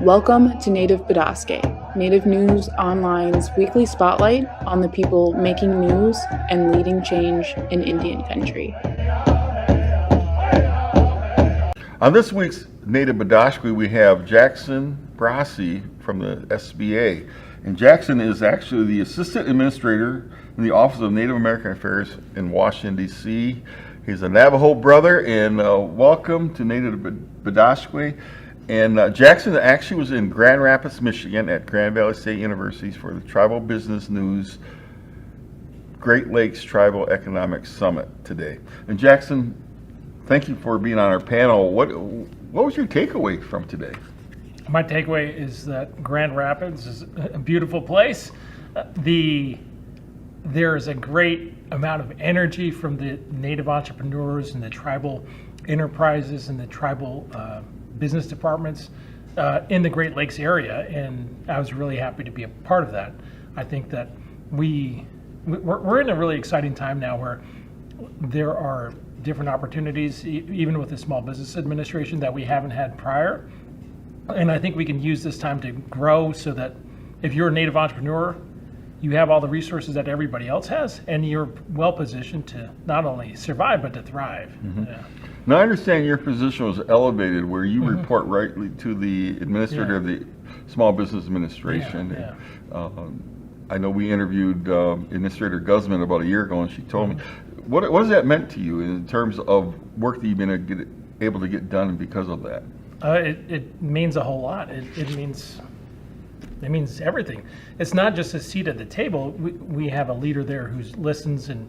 Welcome to Native Bidaské, Native News Online's weekly spotlight on the people making news and leading change in Indian country. On this week's Native Bidaské, we have Jackson Brossy from the SBA. And Jackson is actually the Assistant Administrator in the Office of Native American Affairs in Washington, D.C. He's a Navajo brother, and welcome to Native Bidaské. And Jackson actually was in Grand Rapids, Michigan at Grand Valley State University for the Tribal Business News Great Lakes Tribal Economic Summit today. And Jackson, thank you for being on our panel. What was your takeaway from today? My takeaway is that Grand Rapids is a beautiful place. There's a great amount of energy from the Native entrepreneurs and the tribal enterprises and the tribal business departments in the Great Lakes area, and I was really happy to be a part of that. I think that we're in a really exciting time now where there are different opportunities, even with the Small Business Administration, that we haven't had prior. And I think we can use this time to grow so that if you're a Native entrepreneur, you have all the resources that everybody else has, and you're well positioned to not only survive, but to thrive. Mm-hmm. Yeah. Now, I understand your position was elevated where you report rightly to the administrator of the Small Business Administration. I know we interviewed Administrator Guzman about a year ago, and she told me, what has that meant to you in terms of work that you've been able to get done because of that? It means a whole lot. It means everything. It's not just a seat at the table. We have a leader there who listens and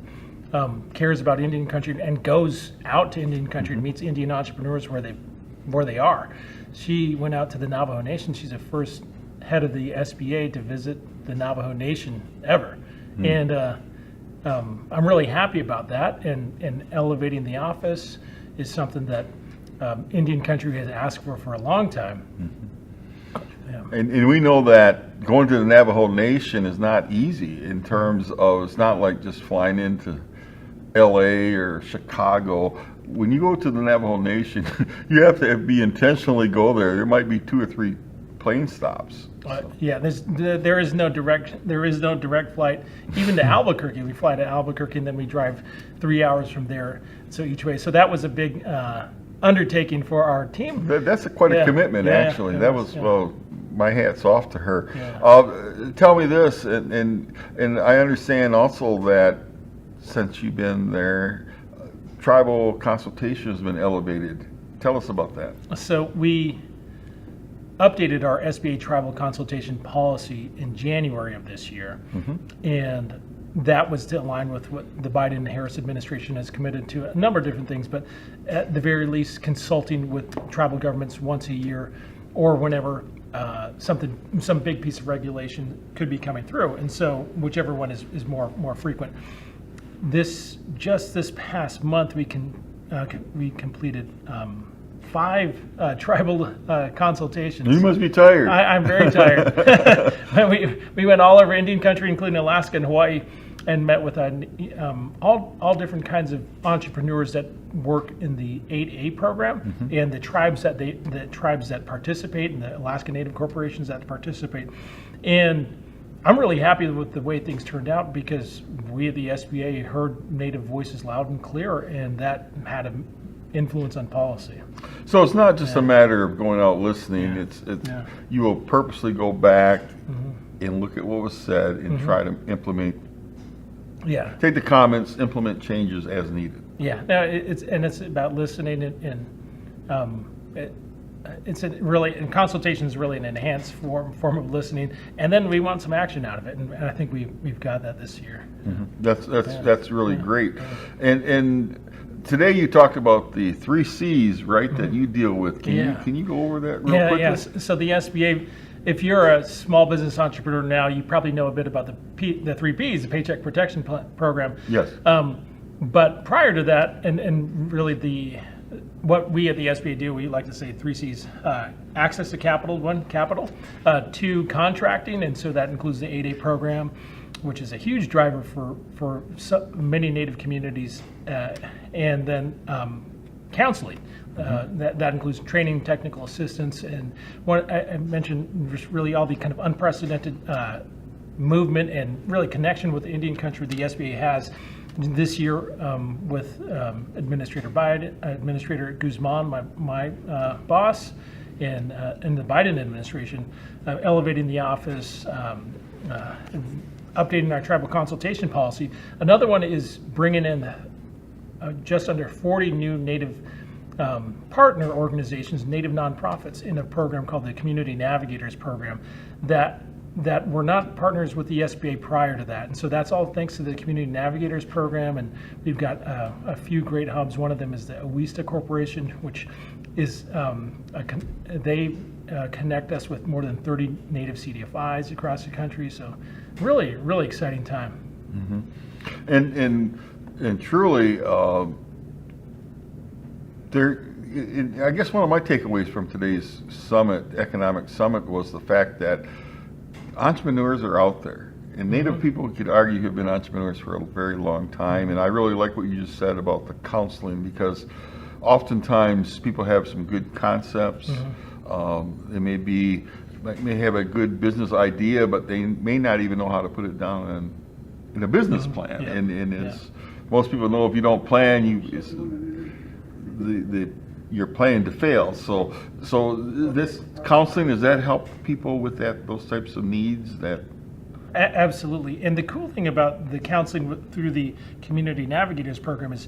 cares about Indian country and goes out to Indian country and meets Indian entrepreneurs where they are. She went out to the Navajo Nation. She's the first head of the SBA to visit the Navajo Nation ever. And I'm really happy about that. And elevating the office is something that Indian country has asked for a long time. Yeah. And we know that going to the Navajo Nation is not easy in terms of, it's not like just flying into LA or Chicago. When you go to the Navajo Nation, you have to intentionally go there. There might be 2 or 3 plane stops. Yeah, there is no direct flight even to Albuquerque. We fly to Albuquerque and then we drive 3 hours from there, so each way. So that was a big undertaking for our team. That's quite a commitment, actually. That was well, my hat's off to her. Yeah. Tell me this, and I understand also that since you've been there, tribal consultation has been elevated. Tell us about that. So we updated our SBA tribal consultation policy in January of this year, and that was to align with what the Biden and Harris administration has committed to a number of different things, but at the very least consulting with tribal governments once a year or whenever some big piece of regulation could be coming through, and so whichever one is more frequent. This past month we completed 5 tribal consultations. You must be tired. I'm very tired. we went all over Indian country, including Alaska and Hawaii, and met with all different kinds of entrepreneurs that work in the 8A program and the tribes that participate and the Alaska Native corporations that participate. And I'm really happy with the way things turned out because we at the SBA heard Native voices loud and clear, and that had an influence on policy. So it's not just a matter of going out listening. It's you will purposely go back and look at what was said and try to implement. Take the comments, implement changes as needed. No, it's about listening and consultation is really an enhanced form of listening, and then we want some action out of it, and I think we've got that this year. That's really great. And today you talked about the 3 C's, right, that you deal with. Can you go over that real quickly? Yeah. So the SBA, if you're a small business entrepreneur now, you probably know a bit about the 3 Ps, the Paycheck Protection Program. Yes. But prior to that, and really what we at the SBA do, we like to say 3 C's: access to capital, 1, capital; 2, contracting, and so that includes the 8A program, which is a huge driver for many Native communities, and then counseling. That includes training, technical assistance, and what I mentioned just really all the kind of unprecedented movement and really connection with the Indian country the SBA has this year with Administrator Guzman, my boss, and in the Biden administration, elevating the office, updating our tribal consultation policy. Another one is bringing in just under 40 new Native partner organizations, Native nonprofits, in a program called the Community Navigators Program that were not partners with the SBA prior to that. And so that's all thanks to the Community Navigators Program. And we've got a few great hubs. One of them is the Awista Corporation, which is, they connect us with more than 30 Native CDFIs across the country. So really, really exciting time. And truly, I guess one of my takeaways from today's summit, economic summit, was the fact that entrepreneurs are out there, and Native people, could argue, have been entrepreneurs for a very long time. And I really like what you just said about the counseling, because oftentimes people have some good concepts. They may have a good business idea, but they may not even know how to put it down in a business plan. And as most people know, if you don't plan, you're planning to fail. So this counseling, does that help people with those types of needs? Absolutely. And the cool thing about the counseling through the Community Navigators Program is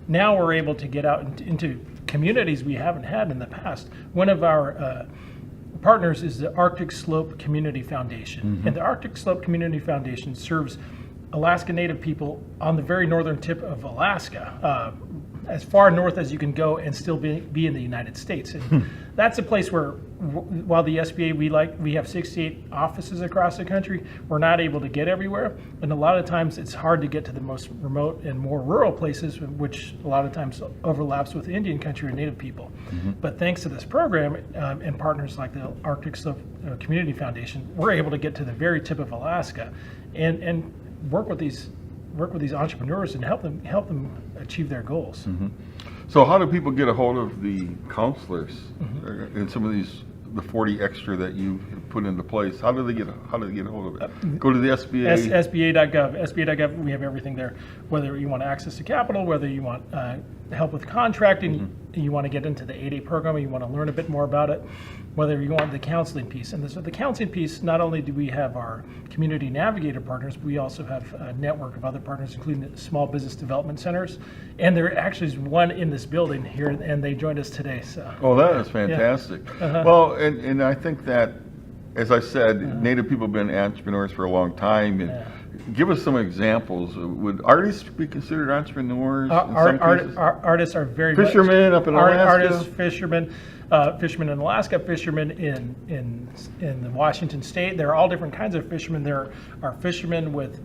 now we're able to get out into communities we haven't had in the past. One of our partners is the Arctic Slope Community Foundation. And the Arctic Slope Community Foundation serves Alaska Native people on the very northern tip of Alaska, as far north as you can go and still be in the United States. And that's a place where, while the SBA, we have 68 offices across the country, we're not able to get everywhere. And a lot of times it's hard to get to the most remote and more rural places, which a lot of times overlaps with Indian country and Native people. But thanks to this program and partners like the Arctic Slope Community Foundation, we're able to get to the very tip of Alaska and work with these entrepreneurs and help them achieve their goals. So how do people get a hold of the counselors and some of the 40 extra that you put into place? How do they get a hold of it? Go to the SBA. SBA.gov. We have everything there. Whether you want access to capital, whether you want help with contracting, you want to get into the 8A program, and you want to learn a bit more about it, whether you want the counseling piece. And so the counseling piece, not only do we have our community navigator partners, we also have a network of other partners, including the small business development centers. And there actually is one in this building here, and they joined us today. So. Oh, that is fantastic. Well, and I think that, as I said, Native people have been entrepreneurs for a long time. And give us some examples. Would artists be considered entrepreneurs? Artists are very fishermen up in Alaska. Artists, fishermen in Alaska, fishermen in the Washington State. There are all different kinds of fishermen. There are fishermen with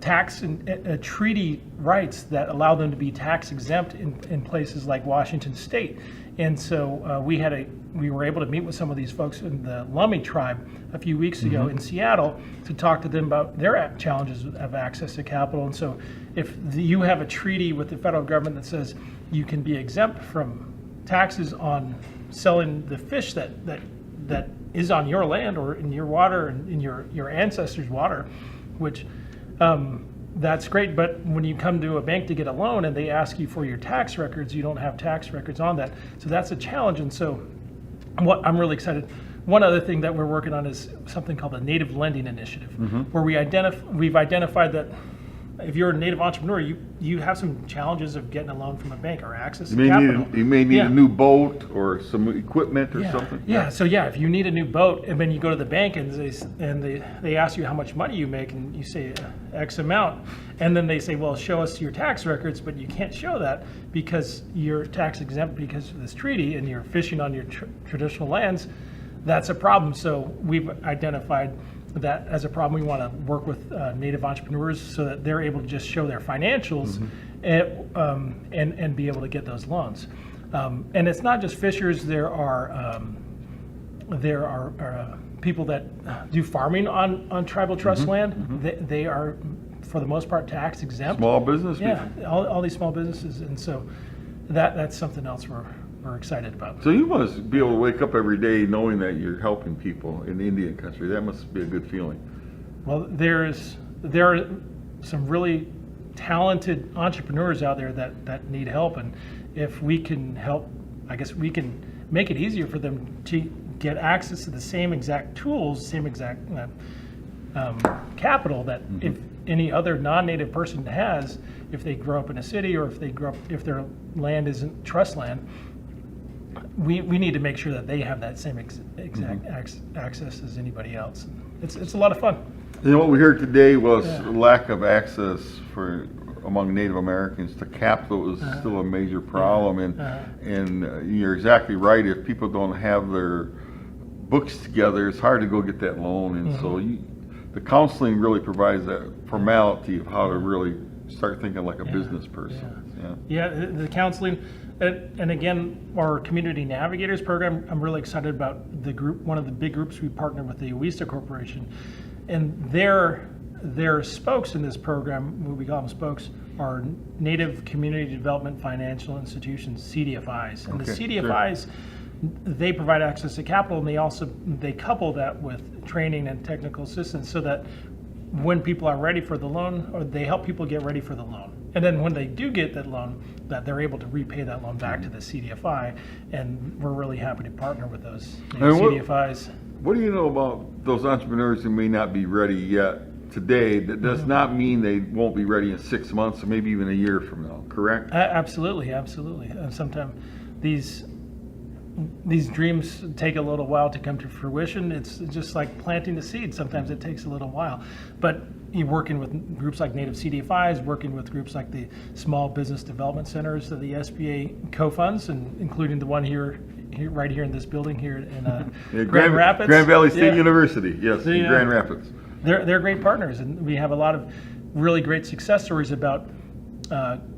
tax and treaty rights that allow them to be tax exempt in places like Washington State. And so we were able to meet with some of these folks in the Lummi tribe a few weeks ago in Seattle to talk to them about their challenges of access to capital. And so if you have a treaty with the federal government that says you can be exempt from taxes on selling the fish that is on your land or in your water and in your ancestors' water, which that's great, but when you come to a bank to get a loan and they ask you for your tax records, you don't have tax records on that. So that's a challenge. And so what I'm really excited, one other thing that we're working on is something called the Native Lending Initiative, where we've identified that if you're a Native entrepreneur, you have some challenges of getting a loan from a bank or access to capital. You may need a new boat or some equipment or something. So if you need a new boat, and then you go to the bank and they ask you how much money you make, and you say X amount, and then they say, well, show us your tax records, but you can't show that because you're tax exempt because of this treaty and you're fishing on your traditional lands. That's a problem. So we've identified that as a problem. We want to work with Native entrepreneurs so that they're able to just show their financials and be able to get those loans. And it's not just fishers. There are people that do farming on tribal trust land. They are, for the most part, tax exempt. Small business people. Yeah, all these small businesses. And so that's something else we're excited about. So you must be able to wake up every day knowing that you're helping people in Indian country. That must be a good feeling. Well, there are some really talented entrepreneurs out there that need help, and if we can help, I guess we can make it easier for them to get access to the same exact tools, same exact capital that if any other non-native person has, if they grow up in a city or if their land isn't trust land, we need to make sure that they have that same exact access as anybody else. It's a lot of fun. You know, what we heard today was lack of access among Native Americans to capital is still a major problem, and you're exactly right. If people don't have their books together, it's hard to go get that loan, and so the counseling really provides that formality of how to really start thinking like a business person. Yeah, the counseling, and again, our community navigators program. I'm really excited about the group. One of the big groups we partner with, the Uista Corporation, and their spokes in this program, what we call them spokes, are Native Community Development Financial Institutions, CDFIs, and the CDFIs. They provide access to capital, and they couple that with training and technical assistance so that when people are ready for the loan, or they help people get ready for the loan. And then when they do get that loan, that they're able to repay that loan back to the CDFI, and we're really happy to partner with those CDFIs. What do you know about those entrepreneurs who may not be ready yet today? That does not mean they won't be ready in 6 months or maybe even a year from now, correct? Absolutely. And sometimes these dreams take a little while to come to fruition. It's just like planting the seed. Sometimes it takes a little while. But you're working with groups like Native CDFIs, working with groups like the Small Business Development Centers that the SBA co-funds, and including the one right here in this building here in Grand Rapids. Grand Valley State University, yes, in Grand Rapids. They're great partners, and we have a lot of really great success stories about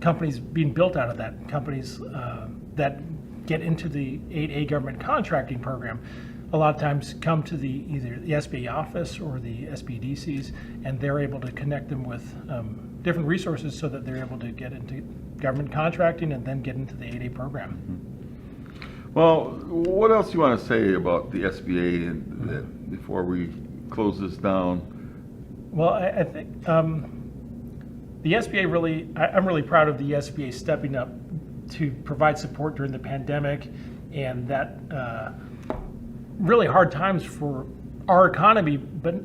companies being built out of that, companies that get into the 8A government contracting program. A lot of times come to either the SBA office or the SBDCs, and they're able to connect them with different resources so that they're able to get into government contracting and then get into the 8A program. Well, what else do you want to say about the SBA before we close this down? Well, I think the SBA really, I'm really proud of the SBA stepping up to provide support during the pandemic and that really hard times for our economy,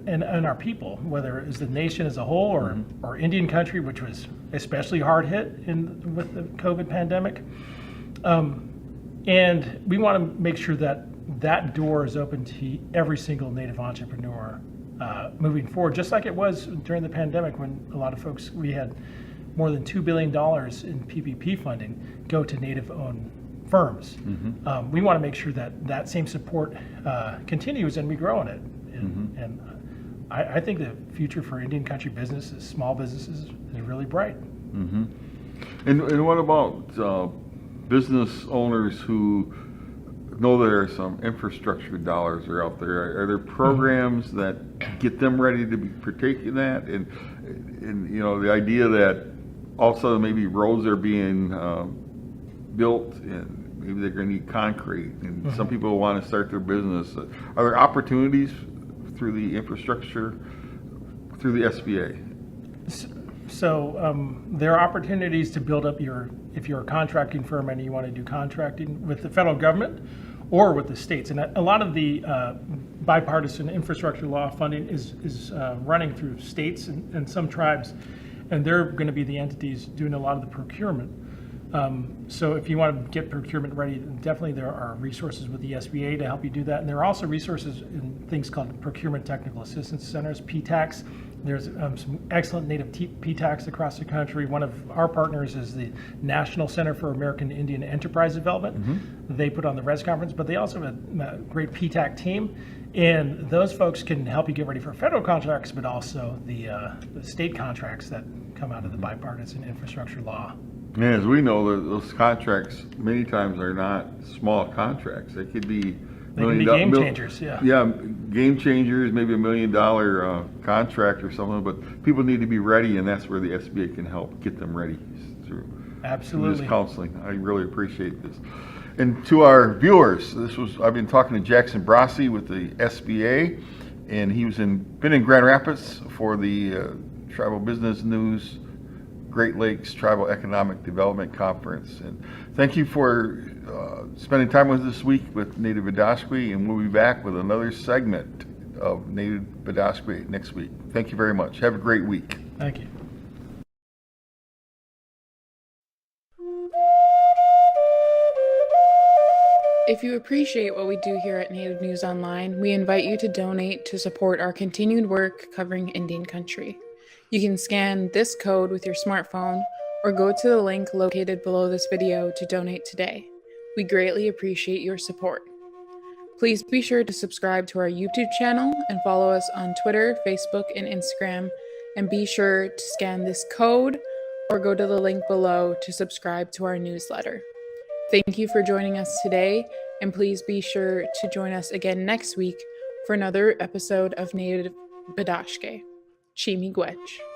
and our people, whether it was the nation as a whole or Indian country, which was especially hard hit with the COVID pandemic. And we want to make sure that door is open to every single Native entrepreneur moving forward, just like it was during the pandemic when a lot of folks, we had more than $2 billion in PPP funding go to Native-owned firms. We want to make sure that same support continues and we grow in it. And I think the future for Indian country businesses, small businesses, is really bright. And what about business owners who know there are some infrastructure dollars are out there? Are there programs that get them ready to partake in that? And you know, the idea that all of a sudden maybe roads are being built and maybe they're going to need concrete, and some people want to start their business. Are there opportunities through the infrastructure, through the SBA? So there are opportunities to build up if you're a contracting firm and you want to do contracting with the federal government or with the states. And a lot of the bipartisan infrastructure law funding is running through states and some tribes, and they're going to be the entities doing a lot of the procurement. So if you want to get procurement ready, definitely there are resources with the SBA to help you do that. And there are also resources in things called Procurement Technical Assistance Centers, PTACs. There's some excellent Native PTACs across the country. One of our partners is the National Center for American Indian Enterprise Development. They put on the RES conference, but they also have a great PTAC team. And those folks can help you get ready for federal contracts, but also the state contracts that come out of the bipartisan infrastructure law. Yeah, as we know, those contracts many times are not small contracts. They could be game changers. Yeah, game changers, maybe $1 million contract or something. But people need to be ready, and that's where the SBA can help get them ready through Absolutely. this counseling. I really appreciate this. And to our viewers, I've been talking to Jackson Brossy with the SBA, and he was been in Grand Rapids for the Tribal Business News Great Lakes Tribal Economic Development Conference. And thank you for spending time with us this week with Native Bidaské, and we'll be back with another segment of Native Bidaské next week. Thank you very much. Have a great week. Thank you. If you appreciate what we do here at Native News Online, we invite you to donate to support our continued work covering Indian country. You can scan this code with your smartphone or go to the link located below this video to donate today. We greatly appreciate your support. Please be sure to subscribe to our YouTube channel and follow us on Twitter, Facebook, and Instagram. And be sure to scan this code or go to the link below to subscribe to our newsletter. Thank you for joining us today, and please be sure to join us again next week for another episode of Native Bidaské. Chimi Gwech.